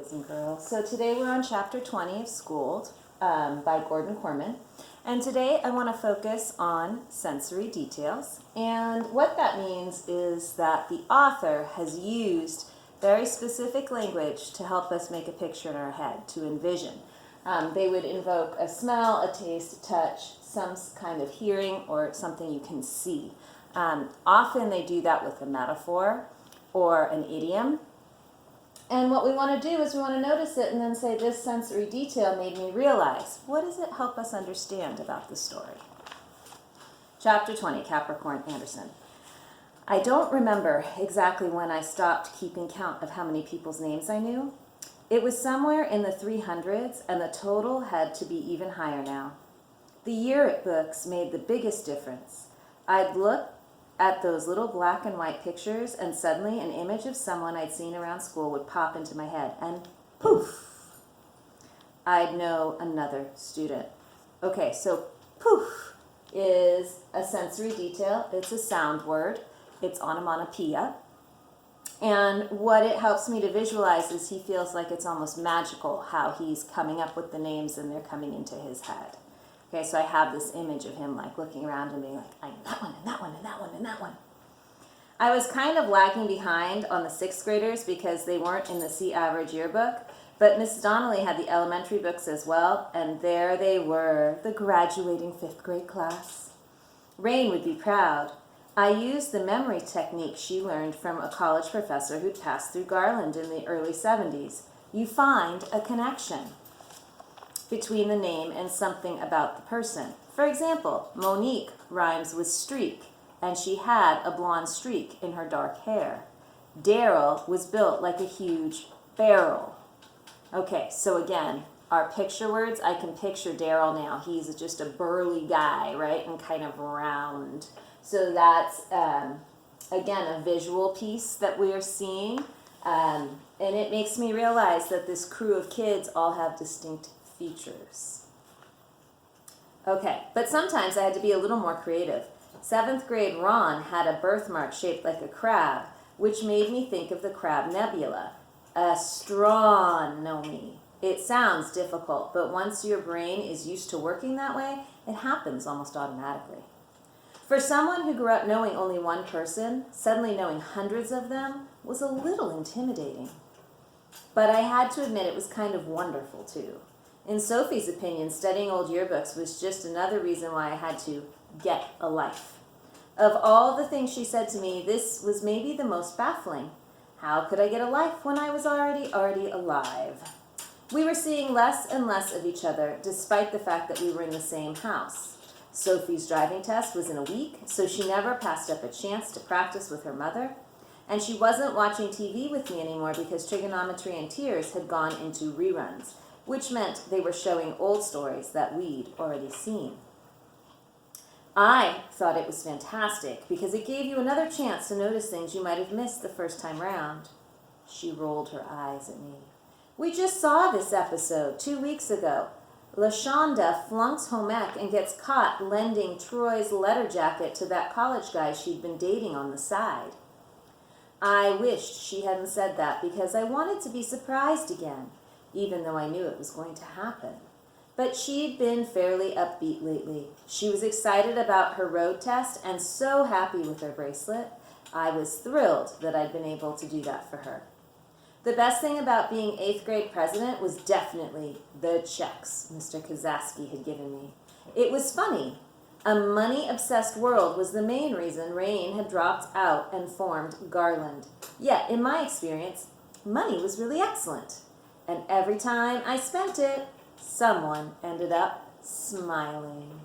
boys and girls. So today we're on chapter 20 of Schooled by Gordon Korman. And today I want to focus on sensory details. And what that means is that the author has used very specific language to help us make a picture in our head, to envision. They would invoke a smell, a taste, a touch, some kind of hearing, or something you can see. Often they do that with a metaphor or an idiom. And what we want to do is we want to notice it and then say, this sensory detail made me realize. What does it help us understand about the story? Chapter 20, Capricorn Anderson. I don't remember exactly when I stopped keeping count of how many people's names I knew. It was somewhere in the 300s, and the total had to be even higher now. The yearbooks made the biggest difference. I'd look at those little black and white pictures, and suddenly an image of someone I'd seen around school would pop into my head, and poof, I'd know another student. Okay, so poof is a sensory detail. It's a sound word. It's onomatopoeia. And what it helps me to visualize is he feels like it's almost magical how he's coming up with the names and they're coming into his head. Okay, so I have this image of him like looking around and being like, I know that one, and that one, and that one, and that one. I was kind of lagging behind on the 6th graders because they weren't in the C Average yearbook, but Miss Donnelly had the elementary books as well, and there they were, the graduating 5th grade class. Rain would be proud. I used the memory technique she learned from a college professor who'd passed through Garland in the early 70s. You find a connection between the name and something about the person. For example, Monique rhymes with streak, and she had a blonde streak in her dark hair. Daryl was built like a huge barrel. Okay, so again, our picture words, I can picture Daryl now. He's just a burly guy, right, and kind of round. So that's, again, a visual piece that we are seeing. And it makes me realize that this crew of kids all have distinct features. Okay, but sometimes I had to be a little more creative. 7th grade Ron had a birthmark shaped like a crab, which made me think of the Crab Nebula. Astronomy. It sounds difficult, but once your brain is used to working that way, it happens almost automatically. For someone who grew up knowing only one person, suddenly knowing hundreds of them was a little intimidating. But I had to admit it was kind of wonderful too. In Sophie's opinion, studying old yearbooks was just another reason why I had to get a life. Of all the things she said to me, this was maybe the most baffling. How could I get a life when I was already alive? We were seeing less and less of each other, despite the fact that we were in the same house. Sophie's driving test was in a week, so she never passed up a chance to practice with her mother. And she wasn't watching TV with me anymore because Trigonometry and Tears had gone into reruns, which meant they were showing old stories that we'd already seen. I thought it was fantastic because it gave you another chance to notice things you might have missed the first time round. She rolled her eyes at me. We just saw this episode 2 weeks ago. LaShonda flunks home ec and gets caught lending Troy's letter jacket to that college guy she'd been dating on the side. I wished she hadn't said that because I wanted to be surprised again, even though I knew it was going to happen. But she'd been fairly upbeat lately. She was excited about her road test and so happy with her bracelet. I was thrilled that I'd been able to do that for her. The best thing about being 8th grade president was definitely the checks Mr. Kazaski had given me. It was funny. A money-obsessed world was the main reason Rain had dropped out and formed Garland. Yet, in my experience, money was really excellent. And every time I spent it, someone ended up smiling.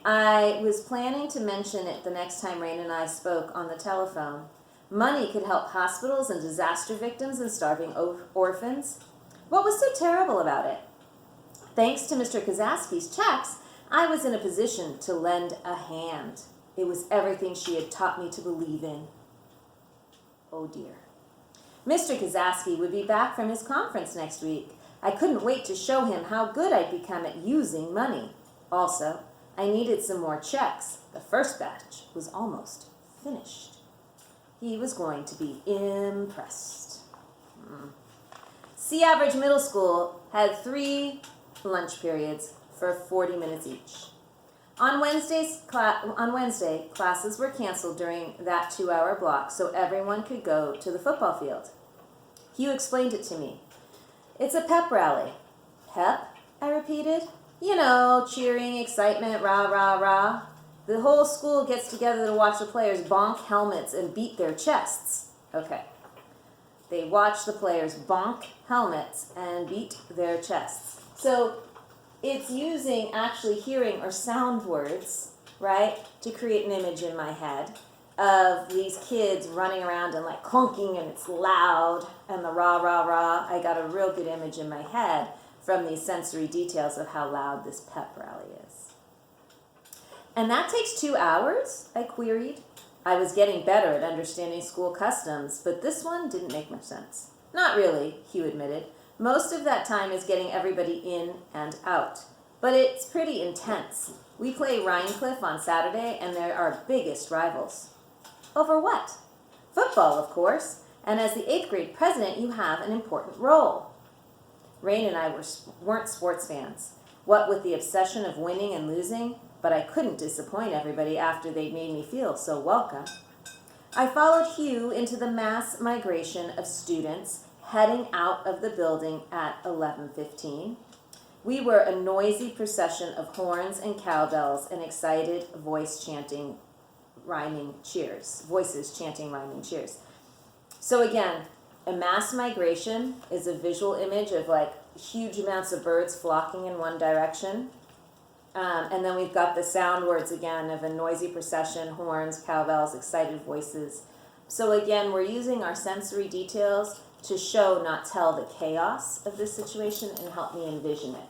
I was planning to mention it the next time Rain and I spoke on the telephone. Money could help hospitals and disaster victims and starving orphans. What was so terrible about it? Thanks to Mr. Kazaski's checks, I was in a position to lend a hand. It was everything she had taught me to believe in. Oh dear. Mr. Kazaski would be back from his conference next week. I couldn't wait to show him how good I'd become at using money. Also, I needed some more checks. The first batch was almost finished. He was going to be impressed. Sea Average Middle School had 3 lunch periods for 40 minutes each. On Wednesday, classes were canceled during that 2-hour block so everyone could go to the football field. Hugh explained it to me. It's a pep rally. Pep? I repeated. You know, cheering, excitement, rah, rah, rah. The whole school gets together to watch the players bonk helmets and beat their chests. Okay. They watch the players bonk helmets and beat their chests. So it's using actually hearing or sound words, right, to create an image in my head of these kids running around and like clunking and it's loud and the rah, rah, rah. I got a real good image in my head from these sensory details of how loud this pep rally is. And that takes 2 hours? I queried. I was getting better at understanding school customs, but this one didn't make much sense. Not really, Hugh admitted. Most of that time is getting everybody in and out. But it's pretty intense. We play Rhinecliff on Saturday, and they're our biggest rivals. Over what? Football, of course. And as the 8th grade president, you have an important role. Rain and I weren't sports fans. What with the obsession of winning and losing, but I couldn't disappoint everybody after they'd made me feel so welcome. I followed Hugh into the mass migration of students heading out of the building at 11:15. We were a noisy procession of horns and cowbells and excited voices chanting rhyming cheers. So again, a mass migration is a visual image of like huge amounts of birds flocking in one direction. And then we've got the sound words again of a noisy procession, horns, cowbells, excited voices. So again, we're using our sensory details to show, not tell, the chaos of this situation and help me envision it.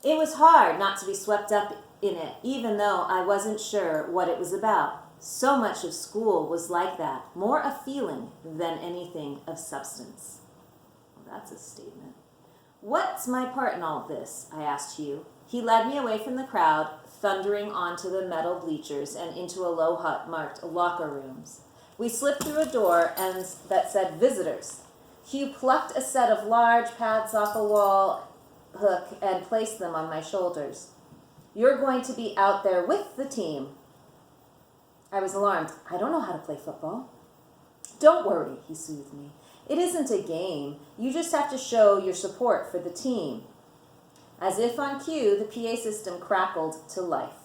It was hard not to be swept up in it, even though I wasn't sure what it was about. So much of school was like that, more a feeling than anything of substance. Well, that's a statement. What's my part in all of this? I asked Hugh. He led me away from the crowd, thundering onto the metal bleachers and into a low hut marked locker rooms. We slipped through a door that said visitors. Hugh plucked a set of large padsockle wall hook and placed them on my shoulders. You're going to be out there with the team. I was alarmed. I don't know how to play football. Don't worry, he soothed me. It isn't a game. You just have to show your support for the team. As if on cue, the PA system crackled to life.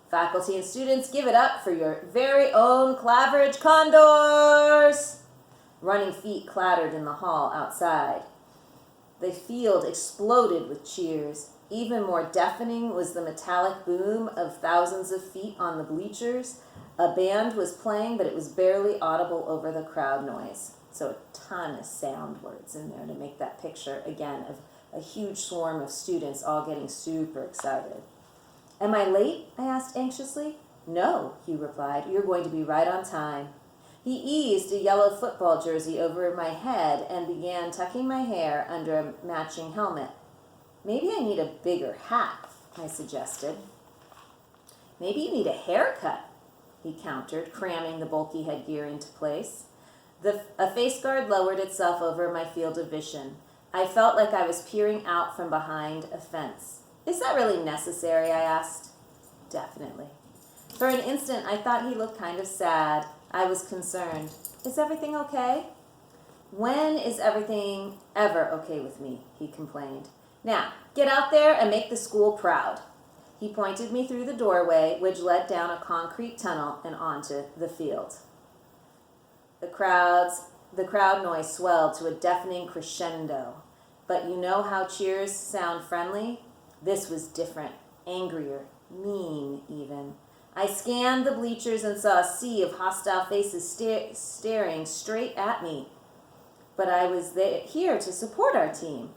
Faculty and students, give it up for your very own Claveridge Condors! Running feet clattered in the hall outside. The field exploded with cheers. Even more deafening was the metallic boom of thousands of feet on the bleachers. A band was playing, but it was barely audible over the crowd noise. So a ton of sound words in there to make that picture, again, of a huge swarm of students all getting super excited. Am I late? I asked anxiously. No, Hugh replied. You're going to be right on time. He eased a yellow football jersey over my head and began tucking my hair under a matching helmet. Maybe I need a bigger hat, I suggested. Maybe you need a haircut, he countered, cramming the bulky headgear into place. A face guard lowered itself over my field of vision. I felt like I was peering out from behind a fence. Is that really necessary? I asked. Definitely. For an instant, I thought he looked kind of sad. I was concerned. Is everything okay? When is everything ever okay with me? He complained. Now, get out there and make the school proud. He pointed me through the doorway, which led down a concrete tunnel and onto the field. The crowd noise swelled to a deafening crescendo. But you know how cheers sound friendly? This was different, angrier, mean even. I scanned the bleachers and saw a sea of hostile faces staring straight at me. But I was here to support our team.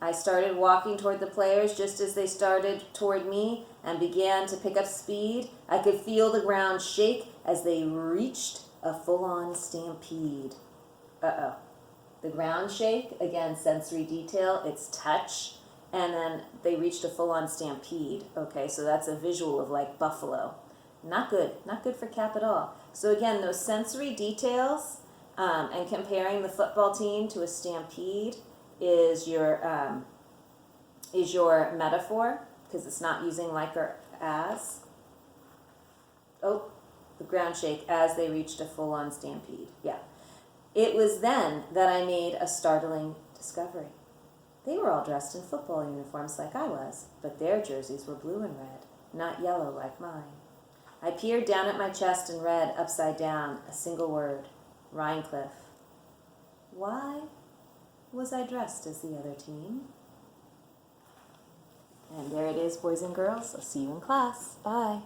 I started walking toward the players just as they started toward me and began to pick up speed. I could feel the ground shake as they reached a full-on stampede. Uh-oh. The ground shake, again, sensory detail, it's touch, and then they reached a full-on stampede. Okay, so that's a visual of like buffalo. Not good for Cap at all. So again, those sensory details And comparing the football team to a stampede is your metaphor, because it's not using like or as. Oh, the ground shake as they reached a full-on stampede. Yeah. It was then that I made a startling discovery. They were all dressed in football uniforms like I was, but their jerseys were blue and red, not yellow like mine. I peered down at my chest and read, upside down, a single word, Rhinecliff. Why was I dressed as the other team? And there it is, boys and girls. I'll see you in class. Bye.